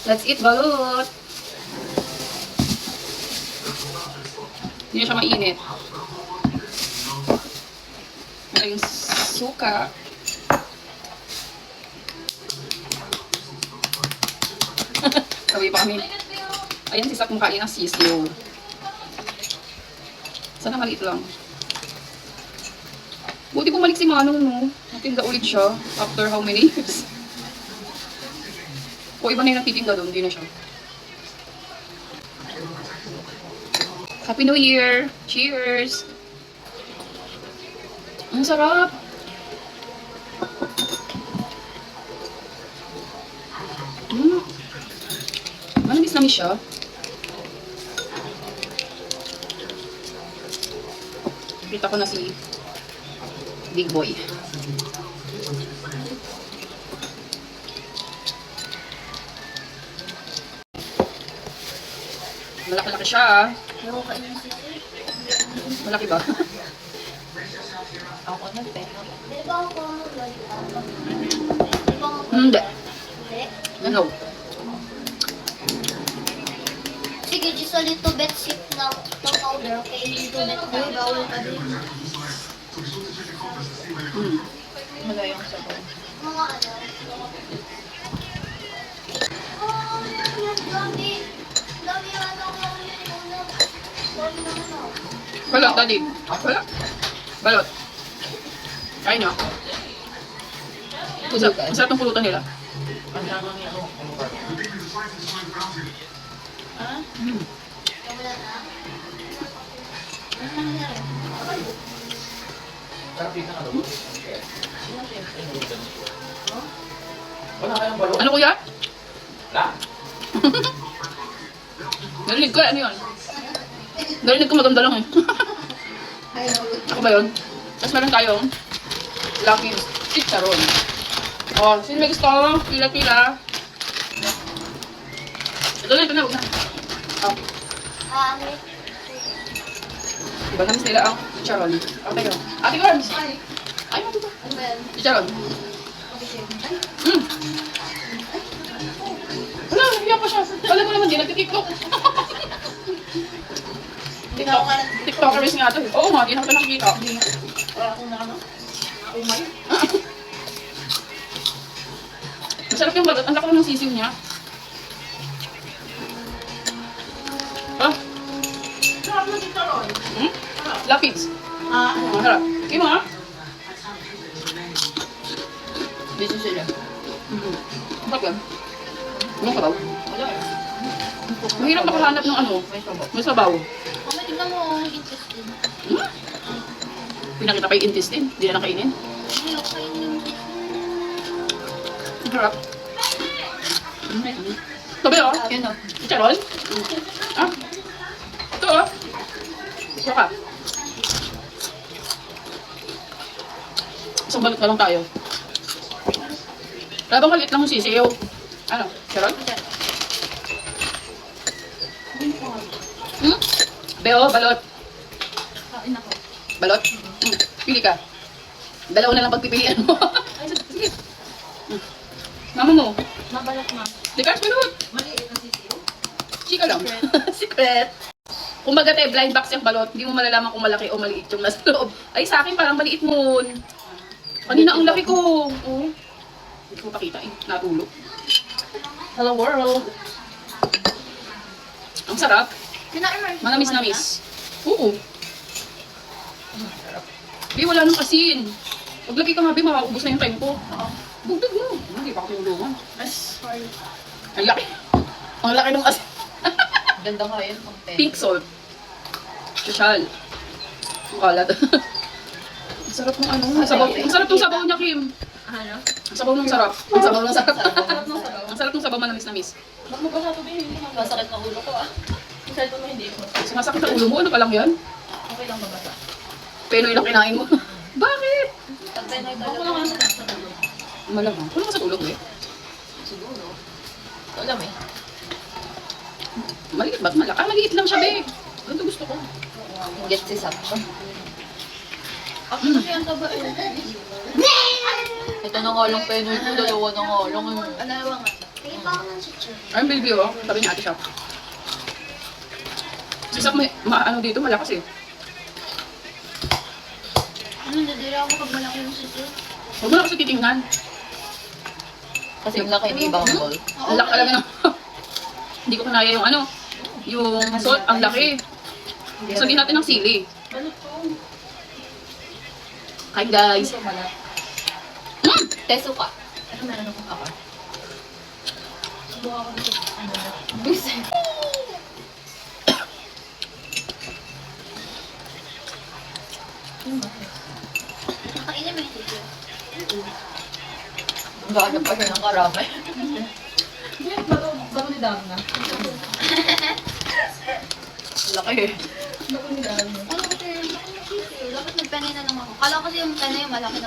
Let's eat balut. Hindi na siya mainit. May suka. Sabi pa kami. Ayan si Sak makain ng sisiyo. Sana maliit lang. Buti bumalik si Manong, no? Natinda ulit siya. After how many years? O iba na yung nagtitinda doon. Hindi na siya. Happy New Year! Cheers! Ang sarap! Manamis-namis siya. Kita ko na si Big Boy. Malaki-laki siya, ah. Malaki ba? Ako na, te. Hindi. Ano? Sige, just a little bit sip ng powder, okay? Little bit na bawal pa din. Wala yung sabaw. Mga ano. Oh, yan, dami. Dami ano ko yung dami na ano. Balot, daddy. Balot. Balot. Kain nyo. Ang sarap ng pulutan nila. Ang damang yung ano. Ha? Wala na. Wala kayong balot? Ano kuya? Wala. Narinig ko, ano yun? Narinig ko maganda lang eh. Ako ba yun? Tapos meron tayong Lucky Chicharon. Oh, sino may gusto? Pila-pila. Ito na, huwag na. Oh, iba namis nila ang chicharon. Ang tayo. Ate Gorms! Ay, mo dito. Ano ba yan? Chicharon. Wala, nahiya pa siya. Alam mo naman din, nagtitiktok. TikTokers nga ito. Oo nga, di na ito nakikita. Wala akong ano. Umay. Masarap yung balot. Ang laki ng sisiw niya. Ah, Sarap na dito, Ron. Lapids. Ah, Ang harap. Kaya mga. Dito sila. Sarap yan. Anong sabaw? wala eh. Mahirap makahanap ng ano. May sabaw. May sabaw. Mama, tingnan mo, interesting. Pinakita pa yung intestine. Hindi na nakainin. Hindi ako kainin yung Ang harap. Tabi oh. Yan o. Chicharon? Ah. Ito oh. Ito ka. Isang balot na lang tayo. Wala bang kalit lang yung sisiyo? Ano? Chicharon? Beo, balot. Kain ako. Balot? Pili ka. Dalawa na lang pagpipilian mo. Sige. Mama mo. Mabalat ma. Di ka, balot. Maliit na sisiyo. Chika lang. Secret. Kung baga tayo, blind box yung balot, hindi mo malalaman kung malaki o maliit yung nasa loob. Ay, sa akin parang maliit mo. Kanina ang laki ko. Oh. Hindi ko pakita eh. Natulog. Hello world. Ang sarap. Kinain mo rin. Manamis-namis. Oo. Di, wala nang asin. Paglaki ka nga, Bi, makaubos na yung time ko. Bugdag mo. Hindi pa ako tinulungan. Sorry. Ang laki. Ang laki ng asin. Ganda nga yun. Pink salt. Social. Ang kalat. Ang sarap ng ano. Ang sabaw. Ang sarap ng sabaw niya, Kim. Ano? Ang sabaw ng sarap. Ang sabaw ng sarap. Sarap ng sabaw. Ang sarap ng sabaw, manamis-namis. Ba't mo ba sa tubig? Hindi naman masakit ng ulo ko ah. Yung cellphone mo hindi ko. Sumasakit ang ulo mo. Ano pa lang yan? Okay lang mabasa. Penoy lang kinain mo. Bakit? Pag penay talaga. Ako lang ano sa tulog. Malamang. Wala ka sa tulog eh. Siguro. Alam eh. Maliit ba? Malaki. Ah, maliit lang siya, be. Ganito gusto ko. Get si Sapto. Ako kasi ang taba eh. Ito na nga lang penay ko. Dalawa na nga lang. Alawa nga. May pa ako ng chichir. Ayun, baby, oh. Sabi ni Ate Shop. Si Sak, ano dito, malakas eh. Ano, nadira ako pag malaki yung chichir. Huwag mo na kasi titingnan. Kasi yung laki ni ibang bowl. Ang laki talaga ng... Hindi ko kanaya yung ano, yung salt, ang laki. Sabihin natin ng sili. Kain guys. Teso ka. Ano meron akong ako? Busy. Nakainin mo yung chichir. Gaano pa siya ng karami. Laki eh. Ano kasi yung chichir? Dapat nagpenay na lang ako. Kala ko kasi yung penay yung malaki na